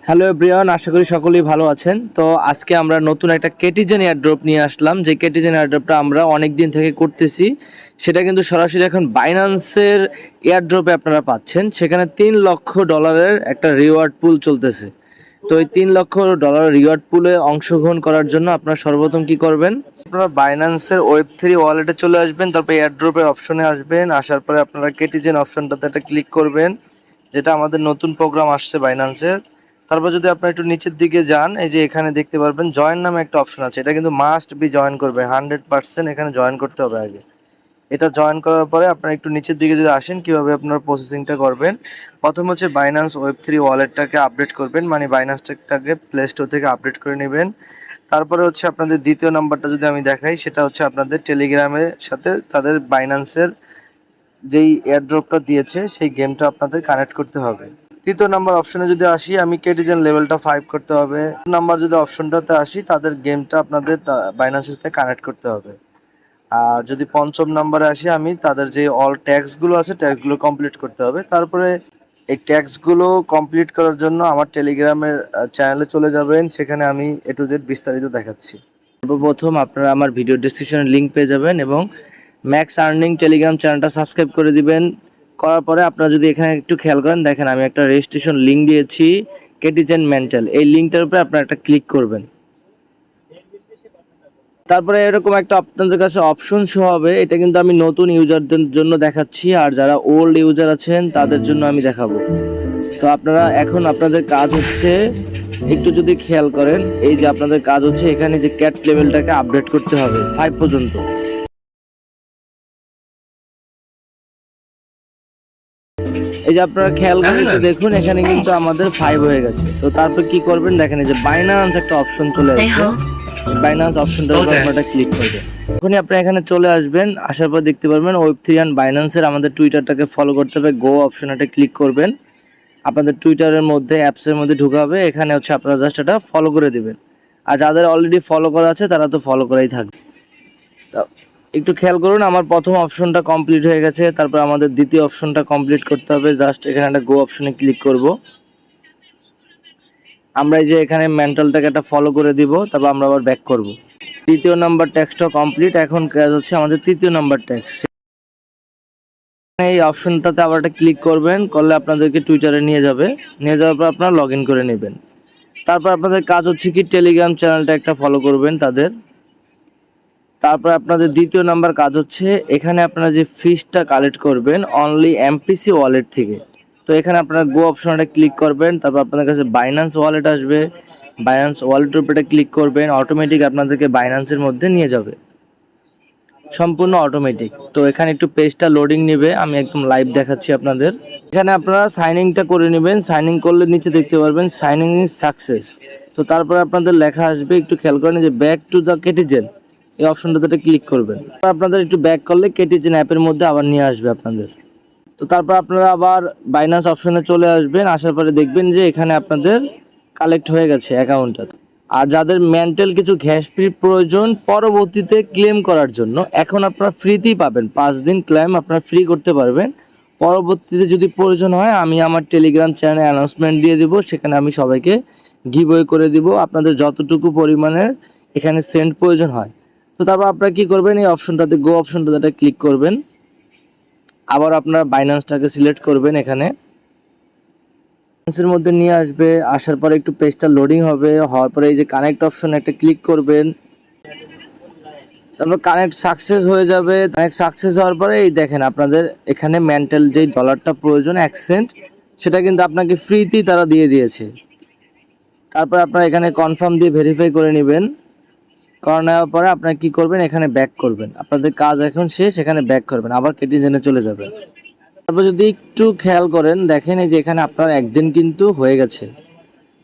Hello everyone, আশা করি সকলেই ভালো আছেন। তো আজকে আমরা নতুন একটা কেটিজেন এয়ারড্রপ নিয়ে আসলাম। যে কেটিজেন এয়ারড্রপটা আমরা অনেক দিন থেকে করতেছি, সেটা কিন্তু সরাসরি এখন বাইন্যান্সের এয়ারড্রপে আপনারা পাচ্ছেন। সেখানে $3 লক্ষ একটা রিওয়ার্ড পুল চলতেছে। তো এই $3 লক্ষ রিওয়ার্ড পুলে অংশগ্রহণ করার জন্য আপনারা সর্বপ্রথম কি করবেন, আপনারা বাইন্যান্সের Web3 ওয়ালেটে চলে আসবেন, তারপর এয়ারড্রপের অপশনে আসবেন। আসার পরে আপনারা কেটিজেন অপশনটাতে একটা ক্লিক করবেন, যেটা আমাদের নতুন প্রোগ্রাম আসছে বাইন্যান্সের। তারপর যদি আপনারা একটু নিচের দিকে যান, এই যে এখানে দেখতে পারবেন জয়েন নামে একটা অপশন আছে। এটা কিন্তু মাস্ট বি জয়েন করবে, 100% এখানে জয়েন করতে হবে আগে। এটা জয়েন করার পরে আপনারা একটু নিচের দিকে যদি আসেন, কিভাবে আপনারা প্রসেসিংটা করবেন। প্রথম হচ্ছে বাইন্যান্স Web3 ওয়ালেটটাকে আপডেট করবেন, মানে বাইন্যান্সটাকে প্লে স্টোর থেকে আপডেট করে নেবেন। তারপরে হচ্ছে আপনাদের দ্বিতীয় নাম্বারটা যদি আমি দেখাই, সেটা হচ্ছে আপনাদের টেলিগ্রামের সাথে তাদের বাইন্যান্সের যেই এয়ারড্রপটা দিয়েছে সেই গেমটা আপনাদের কানেক্ট করতে হবে। তৃতীয় নাম্বার অপশনে যদি আসি, আমি কেটিজেন লেভেলটা 5 করতে হবে। নাম্বার যদি অপশনটাতে আসি, তাদের গেমটা আপনাদের বাইন্যান্সের সাথে কানেক্ট করতে হবে। আর যদি পঞ্চম নাম্বারে আসি, আমি তাদের যে অল ট্যাক্সগুলো আছে ট্যাক্সগুলো কমপ্লিট করতে হবে। তারপরে এই ট্যাক্সগুলো কমপ্লিট করার জন্য আমার টেলিগ্রামের চ্যানেলে চলে যাবেন, সেখানে আমি A to Z বিস্তারিত দেখাচ্ছি। সর্বপ্রথম আপনারা আমার ভিডিও ডেসক্রিপশনে লিঙ্ক পেয়ে যাবেন এবং ম্যাক্স আর্নিং টেলিগ্রাম চ্যানেলটা সাবস্ক্রাইব করে দিবেন। করার পরে আপনারা যদি এখানে একটু খেয়াল করেন, দেখেন আমি একটা রেজিস্ট্রেশন লিঙ্ক দিয়েছি, কেটিজেন মেন্টাল। এই লিঙ্কটার উপরে আপনারা একটা ক্লিক করবেন। তারপরে এরকম একটা আপনাদের কাছে অপশন শো হবে। এটা কিন্তু আমি নতুন ইউজারদের জন্য দেখাচ্ছি, আর যারা ওল্ড ইউজার আছেন তাদের জন্য আমি দেখাবো। তো আপনারা এখন আপনাদের কাজ হচ্ছে, একটু যদি খেয়াল করেন, এই যে আপনাদের কাজ হচ্ছে এখানে যে ক্যাট লেভেলটাকে আপডেট করতে হবে 5 পর্যন্ত। এই যে আপনারা খেয়াল করে একটু দেখুন, এখানে কিন্তু আমাদের 5 হয়ে গেছে। তো তারপর কি করবেন, দেখেন এই যে বাইন্যান্স একটা অপশন চলে আসছে। বাইন্যান্স অপশনটার উপর আপনারা ক্লিক করবেন। যখনই আপনি এখানে চলে আসবেন, আসার পর দেখতে পারবেন Web3 অ্যান্ড বাইন্যান্সের আমাদের টুইটারটাকে ফলো করতে হবে। গো অপশনটা ক্লিক করবেন, আপনাদের টুইটারের মধ্যে অ্যাপসের মধ্যে ঢোকা হবে। এখানে হচ্ছে আপনারা জাস্ট এটা ফলো করে দিবেন। আর যাদের অলরেডি ফলো করা আছে তারা তো ফলো করাই থাকবে। তো একটু খেয়াল করুন, আমার প্রথম অপশনটা কমপ্লিট হয়ে গেছে। তারপর আমাদের দ্বিতীয় অপশনটা কমপ্লিট করতে হবে। জাস্ট এখানে একটা গো অপশনে ক্লিক করব। আমরা এই যে এখানে মেন্টালটাকে একটা ফলো করে দিব, তারপর আমরা আবার ব্যাক করব। তৃতীয় নাম্বার ট্যাক্সটা কমপ্লিট। এখন কাজ হচ্ছে আমাদের তৃতীয় নাম্বার ট্যাক্স। এই অপশনটাতে আবার একটা ক্লিক করবেন, করলে আপনাদেরকে টুইটারে নিয়ে যাবে। নিয়ে যাওয়ার পর আপনারা লগ ইন করে নেবেন। তারপর আপনাদের কাজ হচ্ছে কি, টেলিগ্রাম চ্যানেলটা একটা ফলো করবেন তাদের। তারপর আপনাদের দ্বিতীয় নাম্বার কাজ হচ্ছে, এখানে আপনারা যে ফিসটা কালেক্ট করবেন অনলি এমপিসি ওয়ালেট থেকে। তো এখানে আপনারা গো অপশনটা ক্লিক করবেন, তারপর আপনাদের কাছে বাইন্যান্স ওয়ালেট আসবে। বাইন্যান্স ওয়ালেটের উপরে ক্লিক করবেন, অটোমেটিক আপনাদেরকে বাইন্যান্সের মধ্যে নিয়ে যাবে, সম্পূর্ণ অটোমেটিক। তো এখানে একটু পেজটা লোডিং নেবে, আমি একদম লাইভ দেখাচ্ছি আপনাদের। এখানে আপনারা সাইন ইনটা করে নেবেন। সাইন ইন করলে নিচে দেখতে পারবেন সাইনিং ইজ সাকসেস। তো তারপরে আপনাদের লেখা আসবে, একটু খেয়াল করেন যে ব্যাক টু দ্য কেটিজেন, এই অপশনটাতে ক্লিক করবেন। আপনাদের একটু ব্যাক করলে কেটিজেন অ্যাপের মধ্যে আবার নিয়ে আসবে আপনাদের। তো তারপর আপনারা আবার বাইন্যান্স অপশনে চলে আসবেন। আসার পরে দেখবেন যে এখানে আপনাদের কালেক্ট হয়ে গেছে অ্যাকাউন্টটা। আর যাদের মেন্টাল কিছু গ্যাস ফ্রি প্রয়োজন পরবর্তীতে ক্লেম করার জন্য, এখন আপনারা ফ্রিতেই পাবেন। 5 দিন ক্লেম আপনারা ফ্রি করতে পারবেন। পরবর্তীতে যদি প্রয়োজন হয়, আমি আমার টেলিগ্রাম চ্যানেলে অ্যানাউন্সমেন্ট দিয়ে দিব, সেখানে আমি সবাইকে গিভওয়ে করে দিব আপনাদের যতটুকু পরিমাণের এখানে সেন্ড প্রয়োজন হয়। তো তারপর আপনারা কি করবেন, এই অপশনটাতে গো অপশনটাতে ক্লিক করবেন। আবার আপনারা বাইন্যান্সটাকে সিলেক্ট করবেন, এখানে বাইন্যান্সের মধ্যে নিয়ে আসবে। আসার পরে একটু পেজটা লোডিং হবে, হওয়ার পরে এই যে কানেক্ট অপশনে একটা ক্লিক করবেন। তারপর কানেক্ট সাকসেস হয়ে যাবে। কানেক্ট সাকসেস হওয়ার পরে এই দেখেন আপনাদের এখানে মেন্টাল যেই ডলারটা প্রয়োজন 1 সেন্ট, সেটা কিন্তু আপনাকে ফ্রিতেই তারা দিয়ে দিয়েছে। তারপর আপনারা এখানে কনফার্ম দিয়ে ভেরিফাই করে নেবেন। করে নেওয়ার পরে আপনারা কি করবেন, এখানে ব্যাক করবেন। আপনাদের কাজ এখন শেষ, এখানে ব্যাক করবেন, আবার কেটিজেনে চলে যাবেন। তারপর যদি একটু খেয়াল করেন, দেখেন এই যে এখানে আপনার একদিন কিন্তু হয়ে গেছে।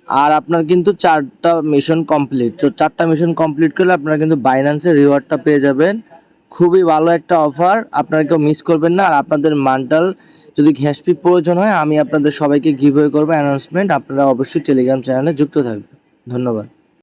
আর আপনার কিন্তু 4টা মিশন কমপ্লিট। তো 4টা মিশন কমপ্লিট করলে আপনারা কিন্তু বাইন্যান্সের রিওয়ার্ডটা পেয়ে যাবেন। খুবই ভালো একটা অফার, আপনারা কেউ মিস করবেন না। আর আপনাদের মান্টাল যদি গ্যাস ফি প্রয়োজন হয়, আমি আপনাদের সবাইকে গিভওয়ে করবো অ্যানাউন্সমেন্ট। আপনারা অবশ্যই টেলিগ্রাম চ্যানেলে যুক্ত থাকবেন। ধন্যবাদ।